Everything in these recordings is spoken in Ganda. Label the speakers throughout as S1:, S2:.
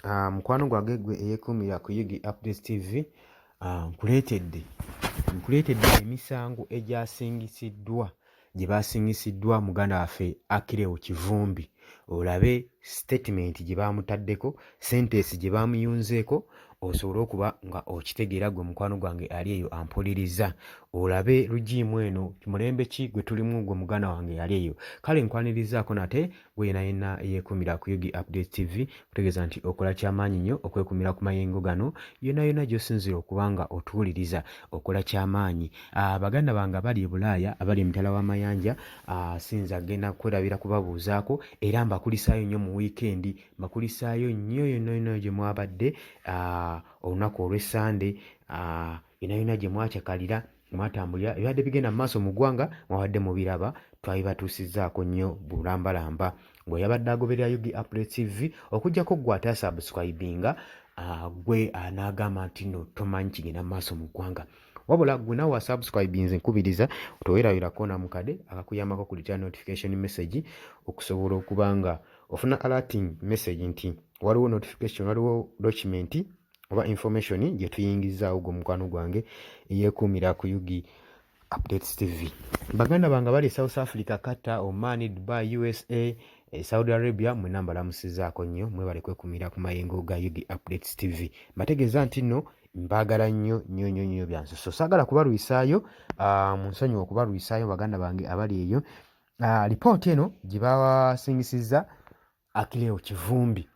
S1: Mukwano gwange gwe eyeekuumira ku Yugi Updates TV, nkuleetedde emisango egyasingisiddwa gye baasingisiddwa muganda waffe Akileo Kivumbi. Olabe statement gye baamutaddeko, sentensi gye baamuyunzeeko, osobole okuba nga okitegeera gwe mukwano gwange ali eyo ampuliriza. Olabe lugiimu eno mulembe ki gwe tulimu gwe muganda wange ali eyo. Kale nkwanirizaako nate gwe yenna yeekuumira ku Yugi Updates TV, kutegeeza nti okola kyamaanyi nnyo okwekuumira ku mayengo gano yonna gy'osinzira okuba nga otuwuliriza, okola kyamaanyi. Baganda bange abali e Bulaaya, abali emitala w'amayanja, sinza genda kwerabira kubabuuzaako era mbakulisaayo nnyo mu wiikendi, mbakulisaayo nnyo yonna gye mwabadde olunaku olw'Essande, yonna gye mwakyakalira mwatambulira ebibadde bigenda mu maaso mu ggwanga mwabadde mubiraba, twabibatuusizzaako nnyo bulambalamba. Ng'oyabadde agoberera Yugi Updates TV okuggyako ggwe ataasubscribinga, gwe anaagamba nti nno tomanyi kigenda mu maaso mu ggwanga. Wabula gwe nawe wasubscribinze nkubiriza toweerabirako na mukade akakuyambako kuleetera notification message okusobola okuba nga ofuna alerting message nti waliwo notification, waliwo document oba information gye tuyingizaawo gwe mukwano gwange eyeekuumira ku Yugi Updates TV. Baganda bange bali South Africa, Qatar, Oman, Dubai, USA, Saudi Arabia, mwenna mbalamusizzaako nnyo, mwebale kwekuumira ku mayengo ga Yugi Updates TV. Mbategeeza nti nno mbaagala nnyo byansusso. Saagala kubalwisaayo, munsonyiwe okubalwisaayo baganda bange abali eyo. Lipooti eno gye basingisizza Akileo Kivumbi,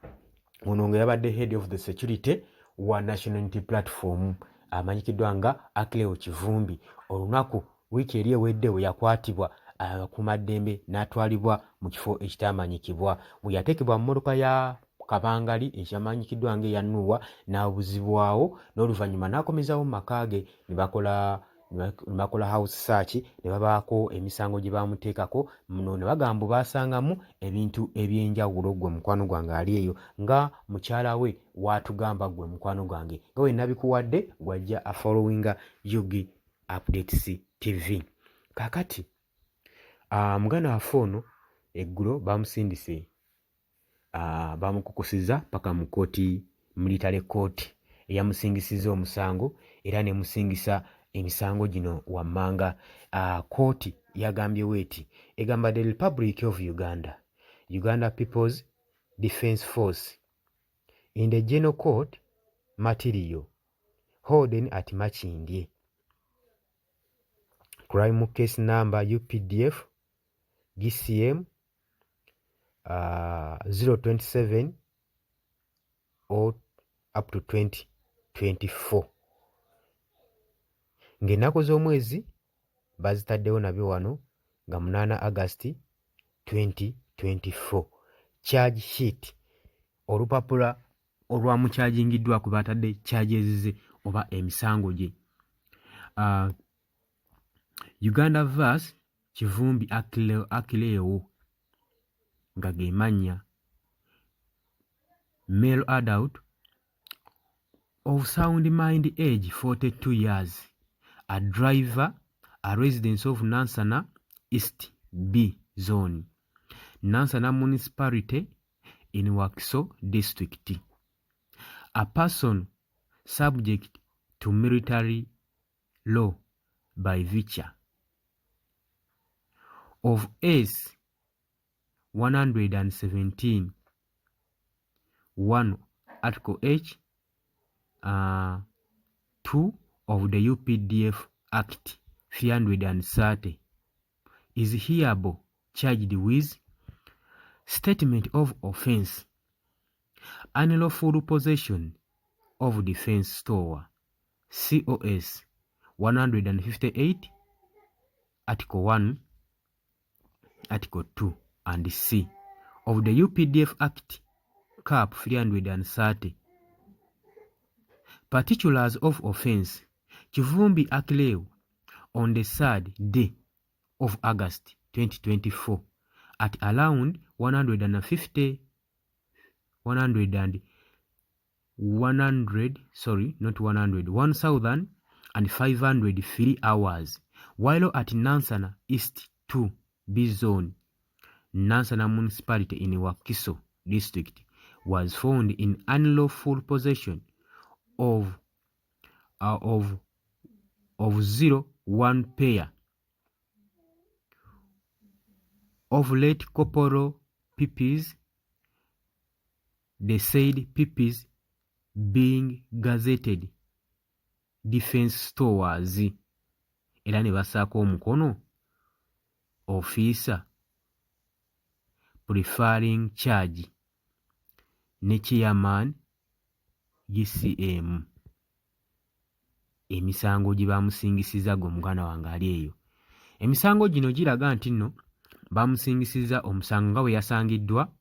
S1: ono nga yabadde head of the security wa National Unity Platform, amanyikiddwa nga Akileo Kivumbi. Olunaku wiiki eri ewedde we yakwatibwa abakuumaddembe n'atwalibwa mu kifo ekitamanyikibwa. Bwe yateekebwa mu mmotoka ya kabangali ekyamanyikiddwa nga eya Nuuwa n'abuzibwawo, n'oluvannyuma n'akomezaawo mu maka ge ne bakola house search ne babaako emisango gye baamuteekako. Muno ne bagamba baasangamu ebintu eby'enjawulo gwe mukwano gwange ali eyo, nga mukyala we waatugamba gwe mukwano gwange. Nga we nabikuwadde gwajja afollowinga Yugi Updates TV. Kaakati muganda waffe ono eggulo baamusindise, baamukukusizza paka mu kooti, military court eyamusingisizza omusango era ne musingisa emisango gino wammanga. Kooti yagambyewo eti egamba the Republic of Uganda, Uganda People's Defence Force in the General Court material holding at Makindye, crime case number UPDF GCM 027 or up to 2024. Ng'ennaku z'omwezi bazitaddewo nabyo wano nga 8 August 2024. Charge sheet, olupapula olwamukyajingiddwa ku batadde charges ze oba emisango gye. Uganda vs Kivumbi Akileo nga ge mannya, male adult of sound mind age 42 years, a driver, a resident of Nansana East B Zone, Nansana Municipality in Wakiso District, a person subject to military law by virtue of S 117 1 Article H 2 of the UPDF Act 330 is hereby charged with statement of offence, unlawful possession of defence store, COS 158 Article 1, Article 2 and C of the UPDF Act Cap 330. Particulars of offence: Kivumbi Akileo on the 3rd day of August 2024 at around 150 1,503 hours while at Nansana East 2 B Zone, Nansana Municipality in Wakiso District, was found in unlawful possession of 01 pair of late Corporal Pippies, the said Pippies being gazetted defense stores. Era ne basaako omukono officer preferring charge ne chairman GCM. Emisango gye bamusingisiza gwe muganda wange ali eyo. Emisango gino giraga nti nno bamusingisiza omusango nga bwe yasangiddwa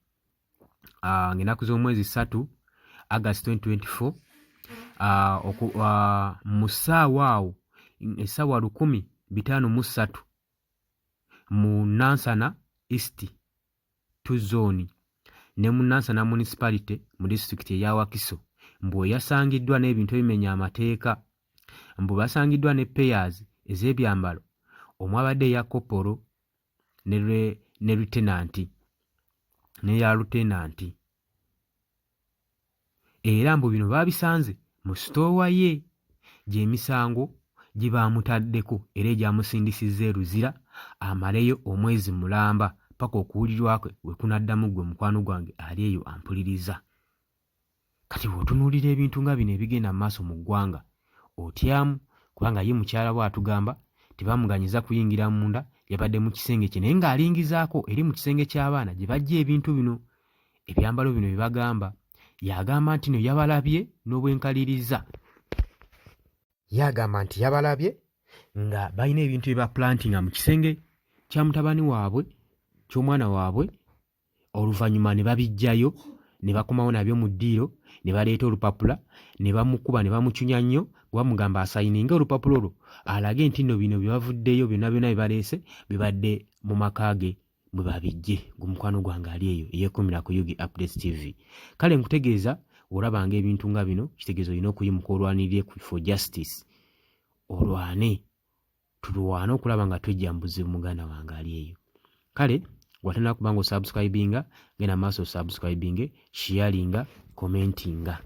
S1: ng'ennaku z'omwezi 3 August 2024 mu ssaawa awo essaawa 1:53 mu Nansana East 2 zone ne mu Nansana municipality mu district eya Wakiso mbu yasangiddwa n'ebintu ebimenya amateeka, mbu basangiddwa ne payers ez'ebyambalo omwabadde eya kopolo ne lieutenant n'eya lieutenant, era mbu bino babisanze mu sitoowa ye gy'emisango gye baamutaddeko era egyamusindisizza eruzira amaleyo omwezi mulamba paka okuwulirwa kwe we kunaddamu gwe mukwano gwange ali eyo ampuliriza. Kati bw'otunuulira ebintu nga bino ebigenda mu maaso mu ggwanga otyamu, kubanga ye mukyala we atugamba tebamuganyiza kuyingira munda, yabadde mu kisenge kye naye ng'alingizaako eri mu kisenge ky'abaana gye bajja ebintu bino ebyambalo bino bye bagamba. Yagamba nti no yabalabye n'obwenkaliriza, yagamba nti yabalabye nga balina ebintu bye baplantinga mu kisenge kya mutabani waabwe ky'omwana waabwe, oluvannyuma ne babijjayo ne bakomawo nabyo mu ddiiro ne baleeta olupapula ne bamukuba ne bamucunya nnyo bamugamba asayininge olupapula olwo alage nti nno bino bye bavuddeyo byonna byonna bye baleese bibadde mu maka ge bwe babijje. Gwe mukwano gwange ali eyo eyeekumira ku Yugi Updates TV. Kale nkutegeeza olabanga ebintu nga bino kitegeeza olina okuyimuka olwanirire for justice, olwane tulwane okulaba nga twejja mu buzibu muganda wange ali eyo. Kale watandika kuba nga osubscribinga, genda maaso osubscribinge, sharinga, commentinga.